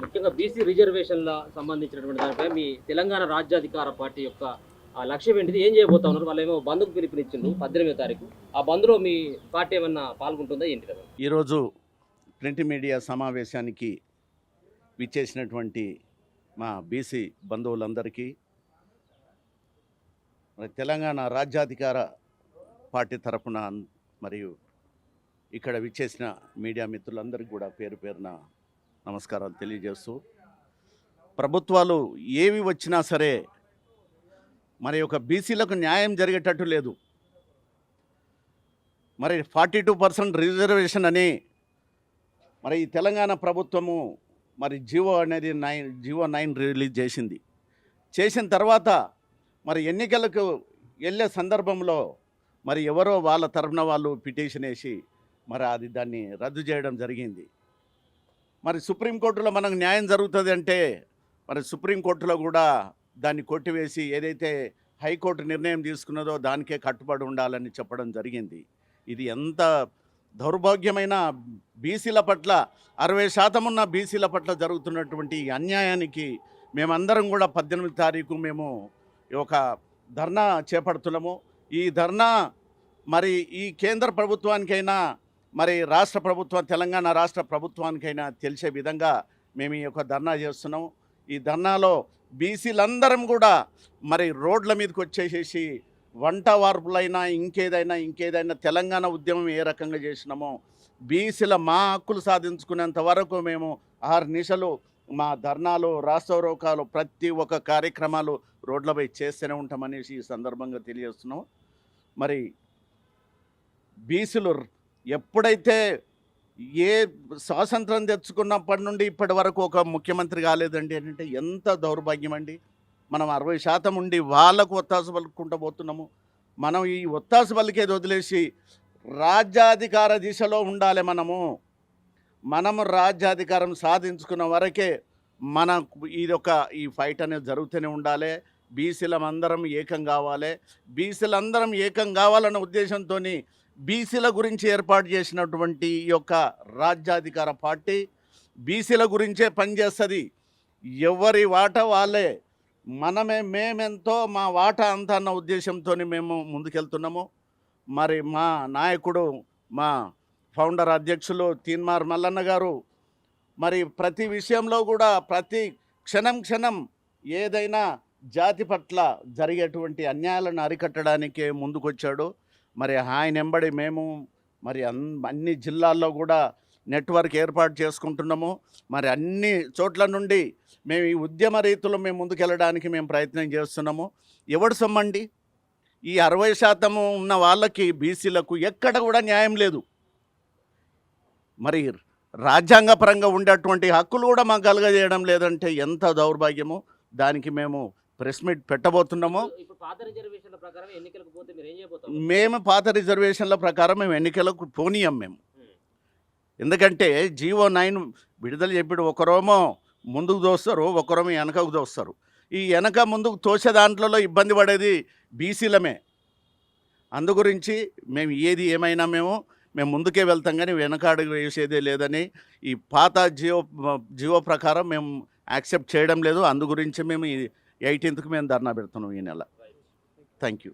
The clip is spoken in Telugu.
ముఖ్యంగా బీసీ రిజర్వేషన్ల సంబంధించినటువంటి దానిపై మీ తెలంగాణ రాజ్యాధికార పార్టీ యొక్క లక్ష్యం ఏంటిది? ఏం చేయబోతా ఉన్నారు? వాళ్ళేమో బంద్కు పిలుపునిచ్చిండు 18వ తారీఖు. ఆ బంద్లో మీ పార్టీ ఏమన్నా పాల్గొంటుందా ఏంటి కదా? ఈరోజు ప్రింట్ మీడియా సమావేశానికి విచ్చేసినటువంటి మా బీసీ బంధువులందరికీ తెలంగాణ రాజ్యాధికార పార్టీ తరఫున మరియు ఇక్కడ విచ్చేసిన మీడియా మిత్రులందరికీ కూడా పేరు పేరున నమస్కారాలు తెలియజేస్తూ, ప్రభుత్వాలు ఏవి వచ్చినా సరే మరి ఒక బీసీలకు న్యాయం జరిగేటట్టు లేదు. మరి 42% రిజర్వేషన్ అని మరి ఈ తెలంగాణ ప్రభుత్వము మరి జీవో 9 రిలీజ్ చేసిన తర్వాత మరి ఎన్నికలకు వెళ్ళే సందర్భంలో మరి ఎవరో వాళ్ళ తరఫున వాళ్ళు పిటిషన్ వేసి మరి దాన్ని రద్దు చేయడం జరిగింది. మరి సుప్రీంకోర్టులో మనకు న్యాయం జరుగుతుంది అంటే మరి సుప్రీంకోర్టులో కూడా దాన్ని కొట్టివేసి ఏదైతే హైకోర్టు నిర్ణయం తీసుకున్నదో దానికే కట్టుబడి ఉండాలని చెప్పడం జరిగింది. ఇది ఎంత దౌర్భాగ్యమైన బీసీల పట్ల 60% ఉన్న బీసీల పట్ల జరుగుతున్నటువంటి అన్యాయానికి మేమందరం కూడా 18వ తారీఖు మేము ఒక ధర్నా చేపడుతున్నాము. ఈ ధర్నా మరి ఈ కేంద్ర ప్రభుత్వానికైనా మరి రాష్ట్ర ప్రభుత్వం తెలంగాణ రాష్ట్ర ప్రభుత్వానికైనా తెలిసే విధంగా మేము ఈ యొక్క ధర్నా చేస్తున్నాము. ఈ ధర్నాలో బీసీలందరం కూడా మరి రోడ్ల మీదకి వచ్చేసేసి వంట వార్పులైనా ఇంకేదైనా తెలంగాణ ఉద్యమం ఏ రకంగా చేసినామో బీసీల మా హక్కులు సాధించుకునేంత వరకు మేము 6 నిమిషాలు మా ధర్నాలు రాస్తారోకాలు ప్రతి ఒక్క కార్యక్రమాలు రోడ్లపై చేస్తూనే ఉంటామనేసి ఈ సందర్భంగా తెలియజేస్తున్నాం. మరి బీసీలు ఎప్పుడైతే ఏ స్వాతంత్రం తెచ్చుకున్నప్పటి నుండి ఇప్పటి వరకు ఒక ముఖ్యమంత్రి కాలేదండి అంటే ఎంత దౌర్భాగ్యం అండి. మనం 60% ఉండి వాళ్ళకు ఒత్తాసు పలుకుంటూ పోతున్నాము. మనం ఈ ఒత్తాసు పలికేది వదిలేసి రాజ్యాధికార దిశలో ఉండాలి. మనము రాజ్యాధికారం సాధించుకున్న వరకే ఈ ఫైట్ అనేది జరుగుతూనే ఉండాలి. బీసీలందరం ఏకం కావాలి. బీసీలందరం ఏకం కావాలన్న ఉద్దేశంతో బీసీల గురించి ఏర్పాటు చేసినటువంటి ఈ యొక్క రాజ్యాధికార పార్టీ బీసీల గురించే పనిచేస్తుంది. ఎవరి వాటా వాళ్ళే, మేమెంతో మా వాటా అంత అన్న ఉద్దేశంతో మేము ముందుకెళ్తున్నాము. మరి మా నాయకుడు మా ఫౌండర్ అధ్యక్షులు తీన్మార్ మల్లన్న గారు మరి ప్రతి విషయంలో కూడా ప్రతి క్షణం ఏదైనా జాతి పట్ల జరిగేటువంటి అన్యాయాలను అరికట్టడానికే ముందుకొచ్చాడు. మరి ఆయన వెంబడి మేము మరి అన్ని జిల్లాల్లో కూడా నెట్వర్క్ ఏర్పాటు చేసుకుంటున్నాము. మరి అన్ని చోట్ల నుండి మేము ఈ ఉద్యమ రీతిలో మేము ముందుకెళ్ళడానికి మేము ప్రయత్నం చేస్తున్నాము. ఎవడు సొమ్మండి? ఈ 60% ఉన్న వాళ్ళకి బీసీలకు ఎక్కడ కూడా న్యాయం లేదు. మరి రాజ్యాంగపరంగా ఉండేటువంటి హక్కులు కూడా మాకు కలగజేయడం లేదంటే ఎంత దౌర్భాగ్యము. దానికి మేము ప్రెస్ మీట్ పెట్టబోతున్నాము. మేము పాత రిజర్వేషన్ల ప్రకారం మేము ఎన్నికలకు పోనీయం మేము. ఎందుకంటే జీవో 9 విడుదల చెప్పి ఒకరేమో ముందుకు దోస్తారు, ఒకరేమో వెనకకు దోస్తారు. ఈ వెనక ముందుకు తోసే దాంట్లో ఇబ్బంది పడేది బీసీలమే. అందు గురించి మేము ఏమైనా మేము ముందుకే వెళ్తాం కానీ వెనకాడుగు వేసేదే లేదని ఈ పాత జియో ప్రకారం మేము యాక్సెప్ట్ చేయడం లేదు. అందు గురించి మేము 18కి మేము ధర్నా పెడుతున్నాం ఈ నెల. Thank you.